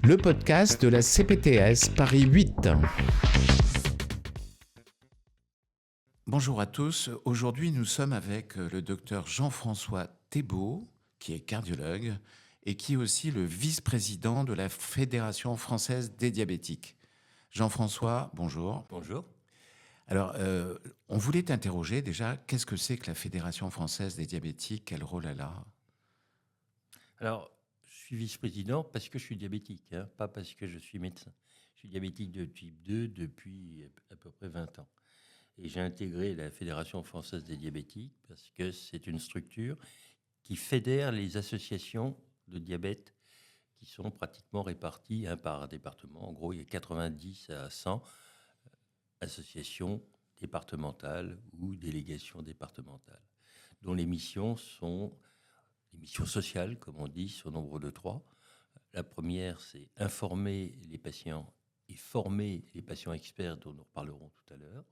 Le podcast de la CPTS Paris 8. Bonjour à tous. Aujourd'hui, nous sommes avec le docteur Jean-François Thébault, qui est cardiologue et qui est aussi le vice-président de la Fédération française des diabétiques. Jean-François, bonjour. Bonjour. Alors, on voulait t'interroger déjà, qu'est-ce que c'est que la Fédération française des diabétiques? Quel rôle elle a? Alors, je suis vice-président parce que je suis diabétique, pas parce que je suis médecin. Je suis diabétique de type 2 depuis à peu près 20 ans. Et j'ai intégré la Fédération française des diabétiques parce que c'est une structure qui fédère les associations de diabète qui sont pratiquement réparties par département. En gros, il y a 90 à 100 associations départementales ou délégations départementales, dont les missions sont les missions sociales, comme on dit, au nombre de 3. La première, c'est informer les patients et former les patients experts dont nous reparlerons tout à l'heure.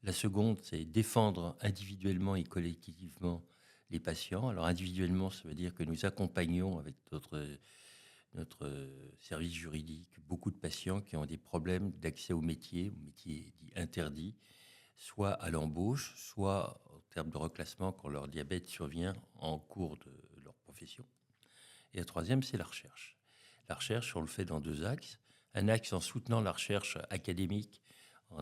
La seconde, c'est défendre individuellement et collectivement les patients. Alors individuellement, ça veut dire que nous accompagnons avec notre service juridique beaucoup de patients qui ont des problèmes d'accès au métier dit interdit, soit à l'embauche, soit en termes de reclassement quand leur diabète survient en cours de leur profession. Et la troisième, c'est la recherche. La recherche, on le fait dans 2 axes. Un axe en soutenant la recherche académique,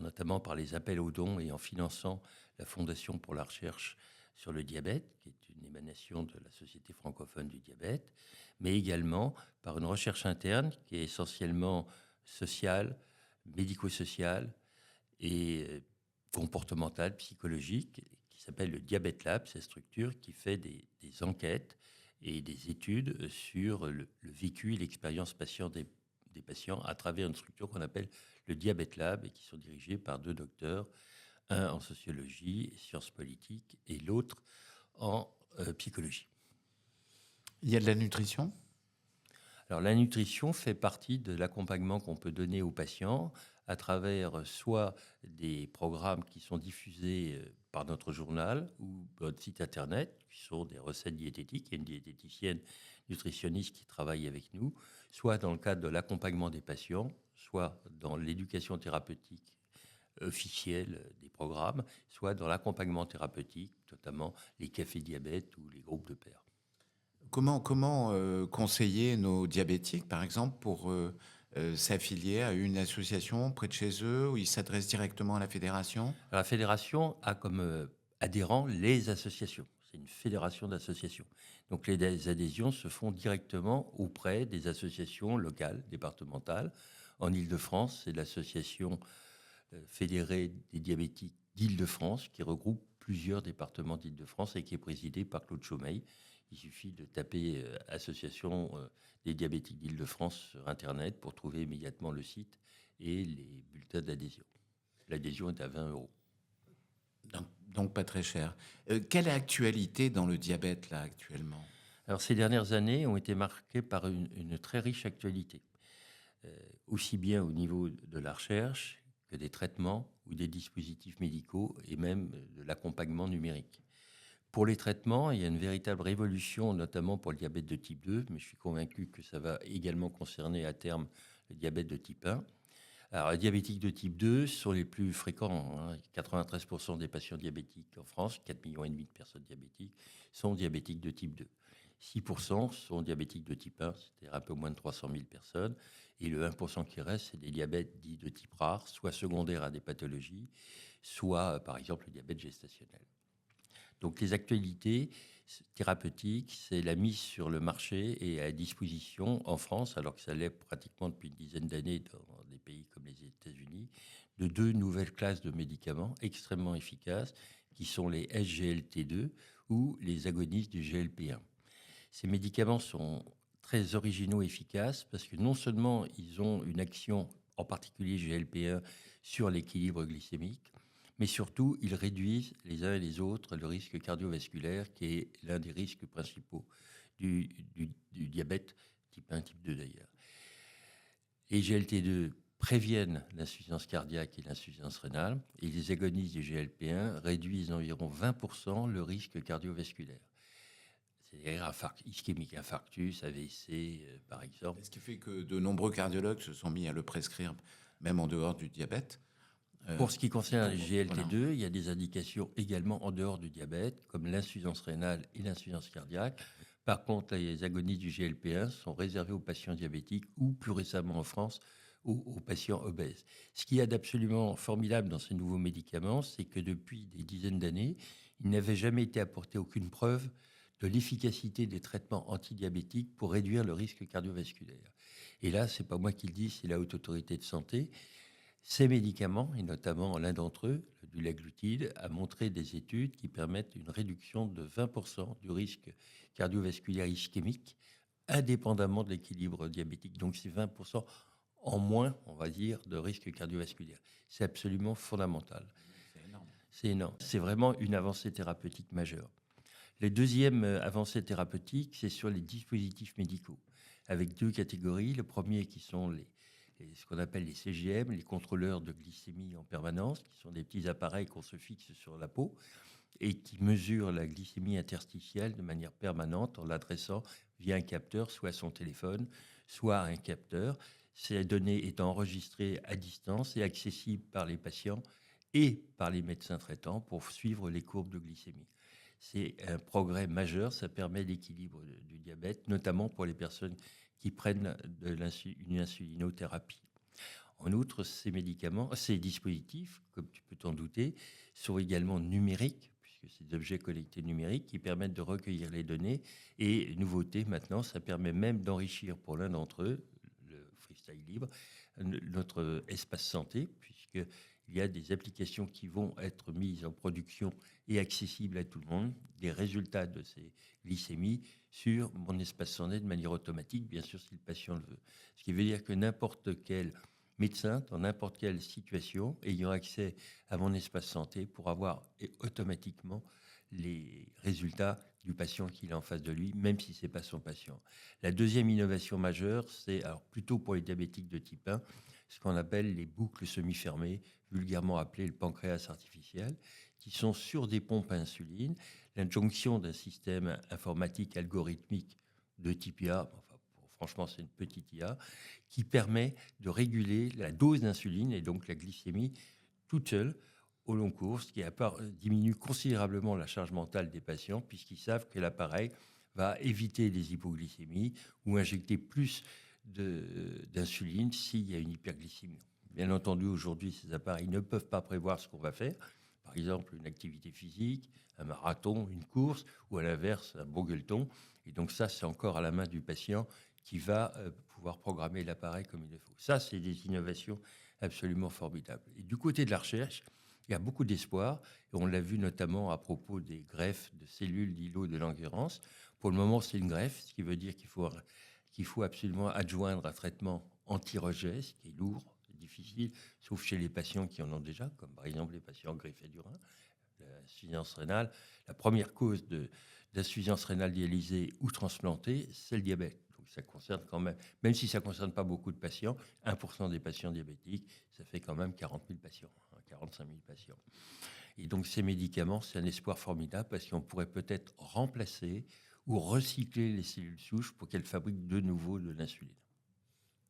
notamment par les appels aux dons et en finançant la Fondation pour la recherche sur le diabète, qui est une émanation de la Société francophone du diabète, mais également par une recherche interne qui est essentiellement sociale, médico-sociale et comportementale, psychologique, qui s'appelle le Diabète Lab, cette structure qui fait des enquêtes et des études sur le vécu et l'expérience patient des patients à travers une structure qu'on appelle le Diabète Lab et qui sont dirigés par 2 docteurs, un en sociologie et sciences politiques et l'autre en psychologie. Il y a de la nutrition? Alors la nutrition fait partie de l'accompagnement qu'on peut donner aux patients à travers soit des programmes qui sont diffusés par notre journal ou notre site internet, qui sont des recettes diététiques. Il y a une diététicienne nutritionniste qui travaille avec nous, soit dans le cadre de l'accompagnement des patients, soit dans l'éducation thérapeutique officielle des programmes, soit dans l'accompagnement thérapeutique, notamment les cafés diabète ou les groupes de pairs. Comment conseiller nos diabétiques, par exemple, pour s'affilier à une association près de chez eux où ils s'adressent directement à la fédération? Alors, la fédération a comme adhérents les associations. C'est une fédération d'associations. Donc les adhésions se font directement auprès des associations locales, départementales. En Île-de-France, c'est l'association fédérée des diabétiques d'Île-de-France qui regroupe plusieurs départements d'Île-de-France et qui est présidée par Claude Chaumeil. Il suffit de taper Association des diabétiques d'Île-de-France sur Internet pour trouver immédiatement le site et les bulletins d'adhésion. L'adhésion est à 20 €. Donc pas très cher. Quelle est l'actualité dans le diabète, là, actuellement? Alors, ces dernières années ont été marquées par une très riche actualité, aussi bien au niveau de la recherche que des traitements ou des dispositifs médicaux et même de l'accompagnement numérique. Pour les traitements, il y a une véritable révolution, notamment pour le diabète de type 2, mais je suis convaincu que ça va également concerner à terme le diabète de type 1. Alors, les diabétiques de type 2 sont les plus fréquents. 93% des patients diabétiques en France, 4,5 millions de personnes diabétiques, sont diabétiques de type 2. 6% sont diabétiques de type 1, c'est-à-dire un peu moins de 300 000 personnes. Et le 1% qui reste, c'est des diabètes dits de type rare, soit secondaires à des pathologies, soit, par exemple, le diabète gestationnel. Donc, les actualités thérapeutiques, c'est la mise sur le marché et à disposition en France, alors que ça l'est pratiquement depuis une dizaine d'années dans des pays comme les États-Unis, de 2 nouvelles classes de médicaments extrêmement efficaces, qui sont les SGLT2 ou les agonistes du GLP-1. Ces médicaments sont très originaux et efficaces parce que non seulement ils ont une action, en particulier GLP-1, sur l'équilibre glycémique, mais surtout, ils réduisent les uns et les autres le risque cardiovasculaire, qui est l'un des risques principaux du diabète type 1, type 2 d'ailleurs. Les GLT2 préviennent l'insuffisance cardiaque et l'insuffisance rénale, et les agonistes du GLP-1 réduisent d'environ 20% le risque cardiovasculaire. c'est-à-dire ischémique, infarctus, AVC, par exemple. Ce qui fait que de nombreux cardiologues se sont mis à le prescrire, même en dehors du diabète. Pour ce qui concerne les Voilà. GLT2, il y a des indications également en dehors du diabète, comme l'insuffisance rénale et l'insuffisance cardiaque. Par contre, les agonistes du GLP1 sont réservés aux patients diabétiques ou, plus récemment en France, aux patients obèses. Ce qu'il y a d'absolument formidable dans ces nouveaux médicaments, c'est que depuis des dizaines d'années, il n'avait jamais été apporté aucune preuve de l'efficacité des traitements antidiabétiques pour réduire le risque cardiovasculaire. Et là, ce n'est pas moi qui le dis, c'est la Haute Autorité de Santé. Ces médicaments, et notamment l'un d'entre eux, le dulaglutide, a montré des études qui permettent une réduction de 20% du risque cardiovasculaire ischémique, indépendamment de l'équilibre diabétique. Donc c'est 20% en moins, on va dire, de risque cardiovasculaire. C'est absolument fondamental. C'est énorme. C'est énorme. C'est vraiment une avancée thérapeutique majeure. La deuxième avancée thérapeutique, c'est sur les dispositifs médicaux, avec deux catégories. Le premier qui sont ce qu'on appelle les CGM, les contrôleurs de glycémie en permanence, qui sont des petits appareils qu'on se fixe sur la peau et qui mesurent la glycémie interstitielle de manière permanente en l'adressant via un capteur, soit à son téléphone, soit à un capteur. Ces données étant enregistrées à distance et accessibles par les patients et par les médecins traitants pour suivre les courbes de glycémie. C'est un progrès majeur, ça permet l'équilibre du diabète, notamment pour les personnes qui prennent une insulinothérapie. En outre, ces dispositifs, comme tu peux t'en douter, sont également numériques, puisque c'est des objets connectés numériques qui permettent de recueillir les données. Et nouveauté maintenant, ça permet même d'enrichir pour l'un d'entre eux, le freestyle libre, notre espace santé, puisque il y a des applications qui vont être mises en production et accessibles à tout le monde, des résultats de ces glycémies sur mon espace santé de manière automatique, bien sûr si le patient le veut. Ce qui veut dire que n'importe quel médecin, dans n'importe quelle situation, ayant accès à mon espace santé pour avoir automatiquement les résultats du patient qu'il a en face de lui, même si ce n'est pas son patient. La deuxième innovation majeure, c'est alors plutôt pour les diabétiques de type 1, ce qu'on appelle les boucles semi-fermées, vulgairement appelées le pancréas artificiel, qui sont sur des pompes à insuline, l'injonction d'un système informatique algorithmique de type IA, franchement c'est une petite IA, qui permet de réguler la dose d'insuline et donc la glycémie toute seule au long cours, ce qui diminue considérablement la charge mentale des patients puisqu'ils savent que l'appareil va éviter les hypoglycémies ou injecter plus d'insuline s'il y a une hyperglycémie. Bien entendu, aujourd'hui, ces appareils ne peuvent pas prévoir ce qu'on va faire. Par exemple, une activité physique, un marathon, une course, ou à l'inverse, un bon gueuleton. Et donc ça, c'est encore à la main du patient qui va pouvoir programmer l'appareil comme il le faut. Ça, c'est des innovations absolument formidables. Et du côté de la recherche, il y a beaucoup d'espoir. Et on l'a vu notamment à propos des greffes de cellules d'îlots de Langerhans. Pour le moment, c'est une greffe, ce qui veut dire qu'il faut absolument adjoindre un traitement anti-rejet, ce qui est lourd, difficile, sauf chez les patients qui en ont déjà, comme par exemple les patients greffés du rein, l'insuffisance rénale. La première cause d'insuffisance rénale dialysée ou transplantée, c'est le diabète. Donc ça concerne quand même si ça ne concerne pas beaucoup de patients, 1% des patients diabétiques, ça fait quand même 40 000 patients, 45 000 patients. Et donc ces médicaments, c'est un espoir formidable parce qu'on pourrait peut-être remplacer ou recycler les cellules souches pour qu'elles fabriquent de nouveau de l'insuline.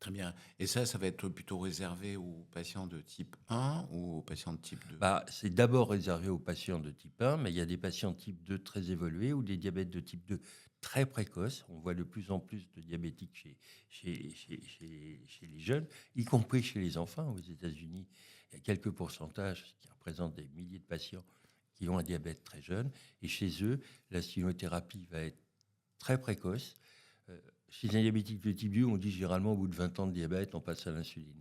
Très bien. Et ça va être plutôt réservé aux patients de type 1 ou aux patients de type 2? C'est d'abord réservé aux patients de type 1, mais il y a des patients de type 2 très évolués ou des diabètes de type 2 très précoces. On voit de plus en plus de diabétiques chez les jeunes, y compris chez les enfants. Aux États-Unis, il y a quelques pourcentages qui représentent des milliers de patients qui ont un diabète très jeune. Et chez eux, l'insulinothérapie va être très précoce. Chez un diabétique de type 2, on dit généralement au bout de 20 ans de diabète, on passe à l'insuline.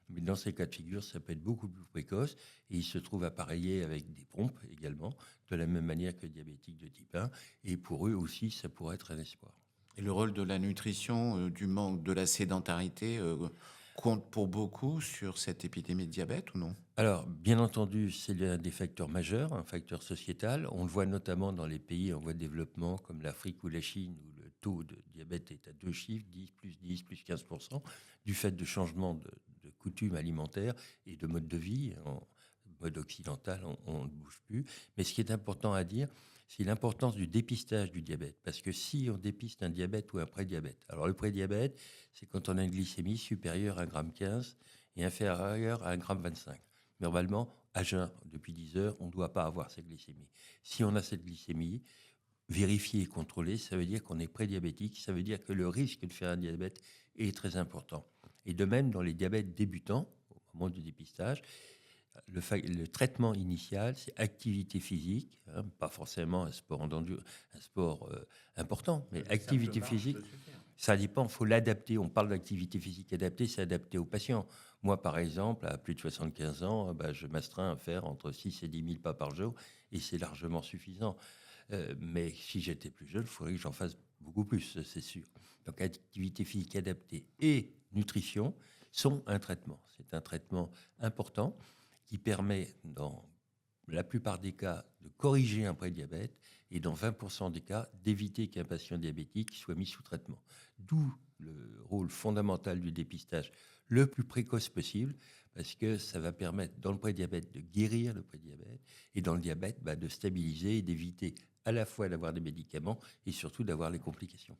Mais dans ces cas de figure, ça peut être beaucoup plus précoce et il se trouve appareillé avec des pompes également, de la même manière que le diabétique de type 1. Et pour eux aussi, ça pourrait être un espoir. Et le rôle de la nutrition, du manque, de la sédentarité, compte pour beaucoup sur cette épidémie de diabète ou non? Alors, bien entendu, c'est l'un des facteurs majeurs, un facteur sociétal. On le voit notamment dans les pays en voie de développement comme l'Afrique ou la Chine, où le taux de diabète est à 2 chiffres, 10, plus 15%, du fait de changements de coutumes alimentaires et de mode de vie. En mode occidental, on ne bouge plus. Mais ce qui est important à dire, c'est l'importance du dépistage du diabète. Parce que si on dépiste un diabète ou un prédiabète, alors le prédiabète, c'est quand on a une glycémie supérieure à 1,15 g et inférieure à 1,25 g. Normalement, à jeun, depuis 10 heures, on ne doit pas avoir cette glycémie. Si on a cette glycémie, vérifier et contrôler, ça veut dire qu'on est prédiabétique, ça veut dire que le risque de faire un diabète est très important. Et de même, dans les diabètes débutants, au moment du dépistage, le traitement initial, c'est activité physique, hein, pas forcément un sport, un sport important, mais activité physique, ça dépend, il faut l'adapter. On parle d'activité physique adaptée, c'est adapté aux patients. Moi, par exemple, à plus de 75 ans, je m'astreins à faire entre 6 et 10 000 pas par jour, et c'est largement suffisant. Mais si j'étais plus jeune, il faudrait que j'en fasse beaucoup plus, c'est sûr. Donc, activité physique adaptée et nutrition sont un traitement. C'est un traitement important qui permet, dans la plupart des cas, de corriger un prédiabète et dans 20% des cas, d'éviter qu'un patient diabétique soit mis sous traitement. D'où le rôle fondamental du dépistage le plus précoce possible, parce que ça va permettre, dans le prédiabète, de guérir le prédiabète et dans le diabète, de stabiliser et d'éviter à la fois d'avoir des médicaments et surtout d'avoir les complications.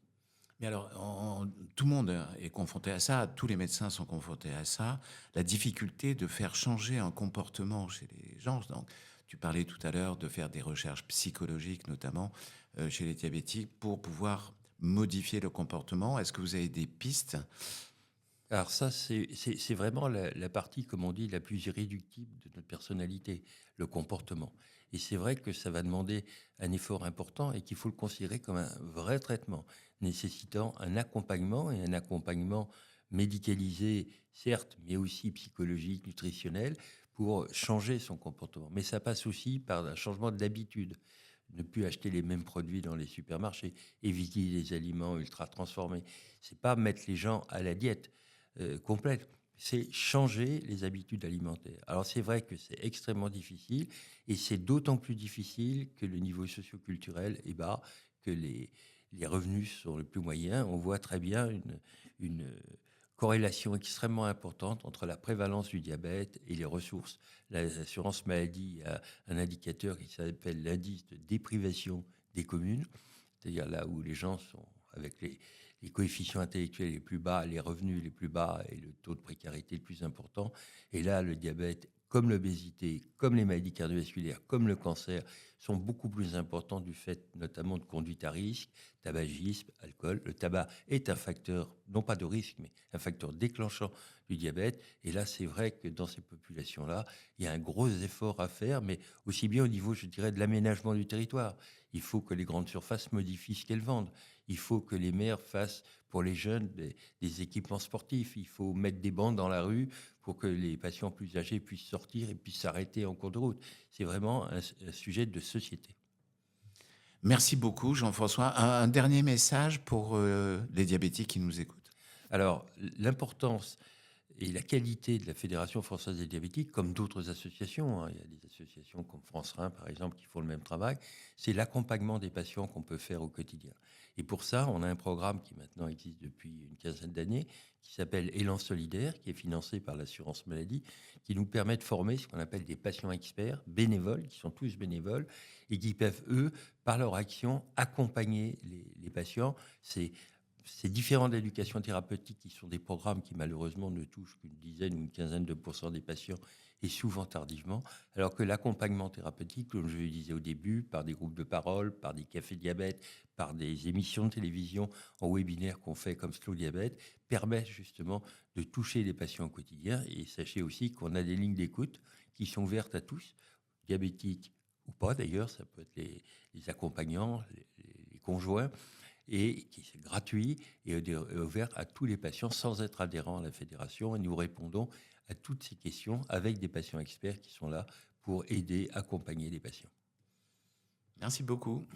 Mais alors, tout le monde est confronté à ça, tous les médecins sont confrontés à ça, la difficulté de faire changer un comportement chez les gens. Donc, tu parlais tout à l'heure de faire des recherches psychologiques, notamment chez les diabétiques, pour pouvoir modifier le comportement. Est-ce que vous avez des pistes? Alors ça, c'est vraiment la partie, comme on dit, la plus irréductible de notre personnalité, le comportement. Et c'est vrai que ça va demander un effort important et qu'il faut le considérer comme un vrai traitement, nécessitant un accompagnement et un accompagnement médicalisé, certes, mais aussi psychologique, nutritionnel, pour changer son comportement. Mais ça passe aussi par un changement d'habitude. Ne plus acheter les mêmes produits dans les supermarchés, éviter les aliments ultra transformés. C'est pas mettre les gens à la diète complète. C'est changer les habitudes alimentaires. Alors c'est vrai que c'est extrêmement difficile et c'est d'autant plus difficile que le niveau socioculturel est bas, que les revenus sont les plus moyens. On voit très bien une corrélation extrêmement importante entre la prévalence du diabète et les ressources. L'assurance maladie a un indicateur qui s'appelle l'indice de déprivation des communes, c'est-à-dire là où les gens sont avec les coefficients intellectuels les plus bas, les revenus les plus bas et le taux de précarité le plus important. Et là, le diabète, comme l'obésité, comme les maladies cardiovasculaires, comme le cancer, sont beaucoup plus importants du fait notamment de conduite à risque, tabagisme, alcool. Le tabac est un facteur, non pas de risque, mais un facteur déclenchant du diabète. Et là, c'est vrai que dans ces populations-là, il y a un gros effort à faire, mais aussi bien au niveau, je dirais, de l'aménagement du territoire. Il faut que les grandes surfaces modifient ce qu'elles vendent. Il faut que les maires fassent pour les jeunes des équipements sportifs. Il faut mettre des bancs dans la rue pour que les patients plus âgés puissent sortir et puissent s'arrêter en cours de route. C'est vraiment un sujet de société. Merci beaucoup, Jean-François. Un dernier message pour les diabétiques qui nous écoutent. Alors, l'importance et la qualité de la Fédération française des diabétiques, comme d'autres associations, hein, il y a des associations comme France Rhin, par exemple, qui font le même travail, c'est l'accompagnement des patients qu'on peut faire au quotidien. Et pour ça, on a un programme qui maintenant existe depuis une quinzaine d'années, qui s'appelle Élan Solidaire, qui est financé par l'assurance maladie, qui nous permet de former ce qu'on appelle des patients experts, bénévoles, qui sont tous bénévoles, et qui peuvent, eux, par leur action, accompagner les patients. Ces différents d'éducation thérapeutique qui sont des programmes qui malheureusement ne touchent qu'une dizaine ou une quinzaine de pourcents des patients et souvent tardivement, alors que l'accompagnement thérapeutique, comme je le disais au début, par des groupes de parole, par des cafés diabète, par des émissions de télévision en webinaire qu'on fait comme Slow Diabète, permet justement de toucher les patients au quotidien. Et sachez aussi qu'on a des lignes d'écoute qui sont ouvertes à tous, diabétiques ou pas d'ailleurs, ça peut être les accompagnants, les conjoints, et qui est gratuit et ouvert à tous les patients sans être adhérents à la fédération. Et nous répondons à toutes ces questions avec des patients experts qui sont là pour aider, accompagner les patients. Merci beaucoup.